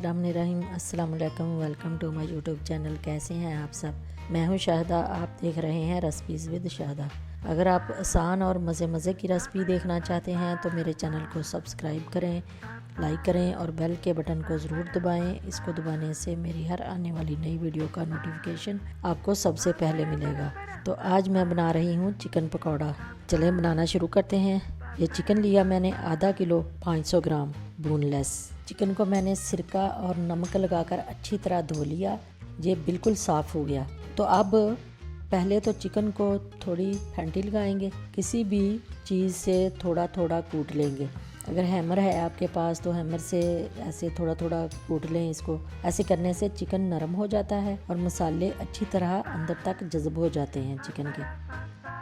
बिस्मिल्लाहिर्रहमानिर्रहीम। अस्सलाम वालेकुम, welcome to my YouTube channel. कैसे हैं आप सब? मैं हूं शाहदा, आप देख रहे हैं रेसिपीज़ विद शाहदा। अगर आप आसान और मज़े की रेसिपी देखना चाहते हैं तो मेरे चैनल को सब्सक्राइब करें, लाइक करें और बेल के बटन को ज़रूर दबाएं। इसको दबाने से मेरी हर आने वाली नई वीडियो का नोटिफिकेशन आपको सबसे पहले मिलेगा। तो आज मैं बना रही हूँ चिकन पकौड़ा। चलें बनाना शुरू करते हैं। ये चिकन लिया मैंने आधा किलो 500 ग्राम बोनलेस। चिकन को मैंने सिरका और नमक लगाकर अच्छी तरह धो लिया। ये बिल्कुल साफ़ हो गया। तो अब पहले तो चिकन को थोड़ी फेंटी लगाएंगे। किसी भी चीज़ से थोड़ा थोड़ा कूट लेंगे। अगर हैमर है आपके पास तो हैमर से ऐसे थोड़ा थोड़ा कूट लें इसको। ऐसे करने से चिकन नरम हो जाता है और मसाले अच्छी तरह अंदर तक जज़ब हो जाते हैं चिकन के।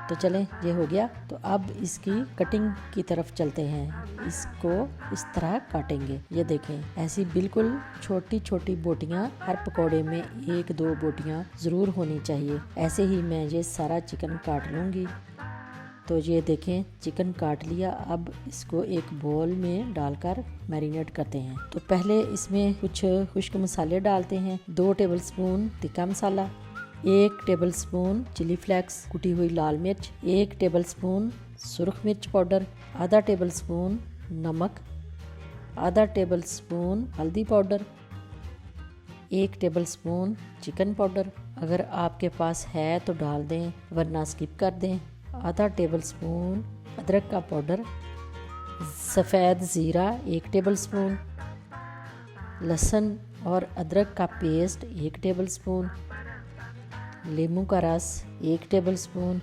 तो चलें, ये हो गया। तो अब इसकी कटिंग की तरफ चलते हैं। इसको इस तरह काटेंगे। ये देखें, ऐसी बिल्कुल छोटी छोटी बोटियां, हर पकोड़े में 1-2 बोटियां ज़रूर होनी चाहिए। ऐसे ही मैं ये सारा चिकन काट लूँगी। तो ये देखें, चिकन काट लिया। अब इसको एक बोल में डालकर मैरिनेट करते हैं। तो पहले इसमें कुछ खुश्क मसाले डालते हैं। 2 टेबलस्पून तिक्का मसाला, 1 टेबलस्पून चिली फ्लेक्स कुटी हुई लाल मिर्च, 1 टेबलस्पून सुरख मिर्च पाउडर, आधा टेबलस्पून नमक, आधा टेबलस्पून हल्दी पाउडर, 1 टेबलस्पून चिकन पाउडर। अगर आपके पास है तो डाल दें, वरना स्किप कर दें। आधा टेबलस्पून अदरक का पाउडर, सफ़ेद ज़ीरा 1 टेबलस्पून, लहसुन और अदरक का पेस्ट 1 टेबलस्पून, नींबू का रस 1 टेबलस्पून,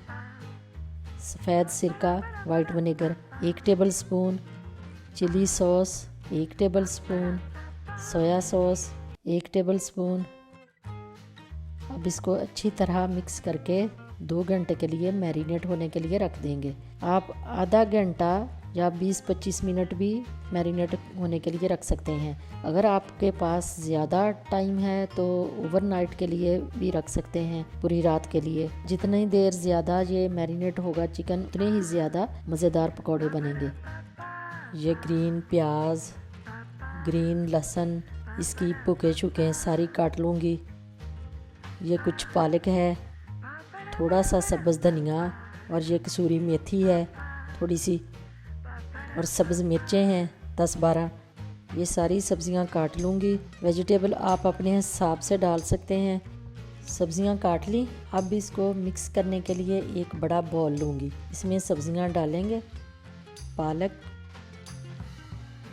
सफ़ेद सिरका white vinegar 1 tablespoon, chili sauce 1 tablespoon, soya sauce 1 tablespoon. अब इसको अच्छी तरह मिक्स करके 2 घंटे के लिए मैरिनेट होने के लिए रख देंगे। आप आधा घंटा या 20-25 मिनट भी मैरिनेट होने के लिए रख सकते हैं। अगर आपके पास ज़्यादा टाइम है तो ओवरनाइट के लिए भी रख सकते हैं, पूरी रात के लिए। जितनी देर ज़्यादा ये मैरिनेट होगा चिकन, उतने ही ज़्यादा मज़ेदार पकौड़े बनेंगे। ये ग्रीन प्याज, ग्रीन लहसुन, इसकी पुके छुके सारी काट लूँगी। ये कुछ पालक है, थोड़ा सा सब्ज़ धनिया और ये कसूरी मेथी है थोड़ी सी, और सब्ज़ मिर्चें हैं 10-12। ये सारी सब्ज़ियां काट लूँगी। वेजिटेबल आप अपने हिसाब से डाल सकते हैं। सब्ज़ियां काट ली। अब इसको मिक्स करने के लिए एक बड़ा बाउल लूँगी। इसमें सब्ज़ियां डालेंगे, पालक,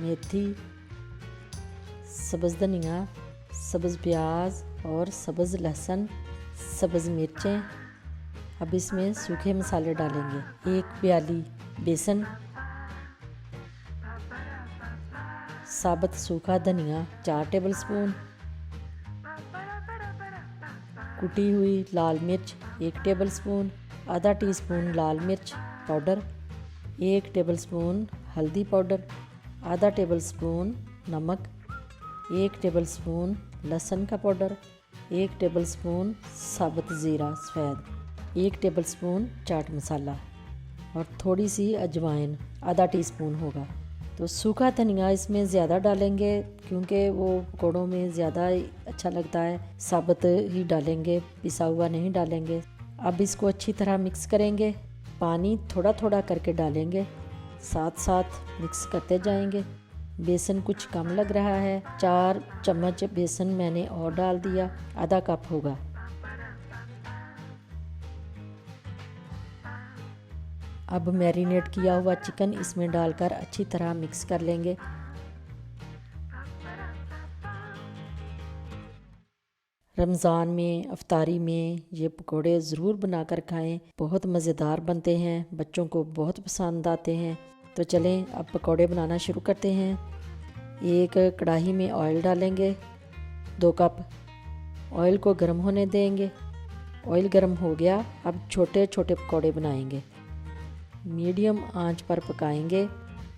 मेथी, सब्ज़ धनिया, सब्ज़ प्याज और सब्ज़ लहसुन, सब्ज़ मिर्चें। अब इसमें सूखे मसाले डालेंगे। 1 प्याली बेसन, साबुत सूखा धनिया 4 टेबलस्पून, कुटी हुई लाल मिर्च 1 टेबलस्पून, आधा टीस्पून लाल मिर्च पाउडर, 1 टेबलस्पून हल्दी पाउडर, आधा टेबलस्पून नमक, 1 टेबलस्पून लहसुन का पाउडर, 1 टेबलस्पून साबुत ज़ीरा सफ़ेद, 1 टेबलस्पून चाट मसाला और थोड़ी सी अजवाइन, आधा टीस्पून होगा। तो सूखा धनिया इसमें ज़्यादा डालेंगे क्योंकि वो पकौड़ों में ज़्यादा अच्छा लगता है। साबुत ही डालेंगे, पिसा हुआ नहीं डालेंगे। अब इसको अच्छी तरह मिक्स करेंगे। पानी थोड़ा थोड़ा करके डालेंगे, साथ साथ मिक्स करते जाएंगे। बेसन कुछ कम लग रहा है, 4 चम्मच बेसन मैंने और डाल दिया, आधा कप होगा। अब मैरिनेट किया हुआ चिकन इसमें डालकर अच्छी तरह मिक्स कर लेंगे। रमज़ान में, अफ्तारी में ये पकोड़े ज़रूर बनाकर खाएं। बहुत मज़ेदार बनते हैं, बच्चों को बहुत पसंद आते हैं। तो चलें अब पकोड़े बनाना शुरू करते हैं। एक कढ़ाई में ऑयल डालेंगे, 2 कप। ऑयल को गर्म होने देंगे। ऑयल गर्म हो गया। अब छोटे छोटे पकोड़े बनाएंगे। मीडियम आंच पर पकाएंगे।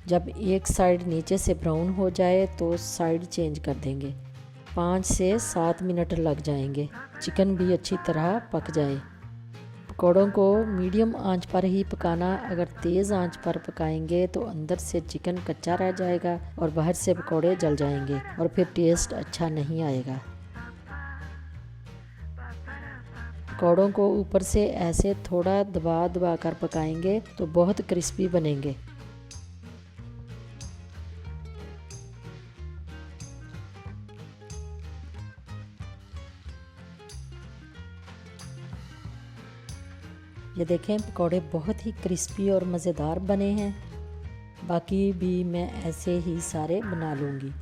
जब एक साइड नीचे से ब्राउन हो जाए तो साइड चेंज कर देंगे। 5 से 7 मिनट लग जाएंगे, चिकन भी अच्छी तरह पक जाए। पकौड़ों को मीडियम आंच पर ही पकाना। अगर तेज़ आंच पर पकाएंगे तो अंदर से चिकन कच्चा रह जाएगा और बाहर से पकौड़े जल जाएंगे और फिर टेस्ट अच्छा नहीं आएगा। पकौड़ों को ऊपर से ऐसे थोड़ा दबा दबा कर पकाएंगे तो बहुत क्रिस्पी बनेंगे। ये देखें पकौड़े बहुत ही क्रिस्पी और मज़ेदार बने हैं। बाकी भी मैं ऐसे ही सारे बना लूँगी।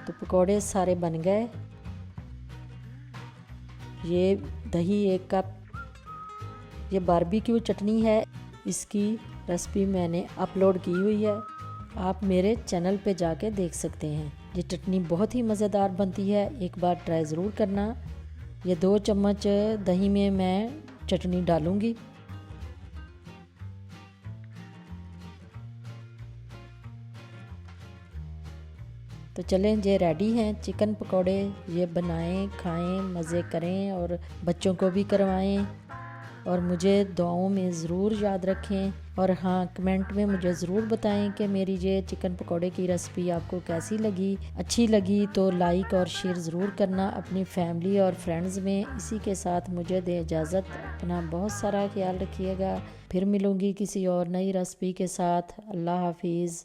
तो पकौड़े सारे बन गए। ये दही 1 कप, ये बारबेक्यू चटनी है, इसकी रेसिपी मैंने अपलोड की हुई है, आप मेरे चैनल पे जाके देख सकते हैं। ये चटनी बहुत ही मज़ेदार बनती है, एक बार ट्राई ज़रूर करना। ये 2 चम्मच दही में मैं चटनी डालूँगी। तो चलें, ये रेडी हैं चिकन पकौड़े। ये बनाएं, खाएं, मज़े करें और बच्चों को भी करवाएं और मुझे दुआओं में ज़रूर याद रखें। और हाँ, कमेंट में मुझे ज़रूर बताएं कि मेरी ये चिकन पकौड़े की रेसिपी आपको कैसी लगी। अच्छी लगी तो लाइक और शेयर ज़रूर करना अपनी फैमिली और फ्रेंड्स में। इसी के साथ मुझे दे इजाज़त, अपना बहुत सारा ख्याल रखिएगा। फिर मिलूँगी किसी और नई रेसिपी के साथ। अल्लाह हाफिज़।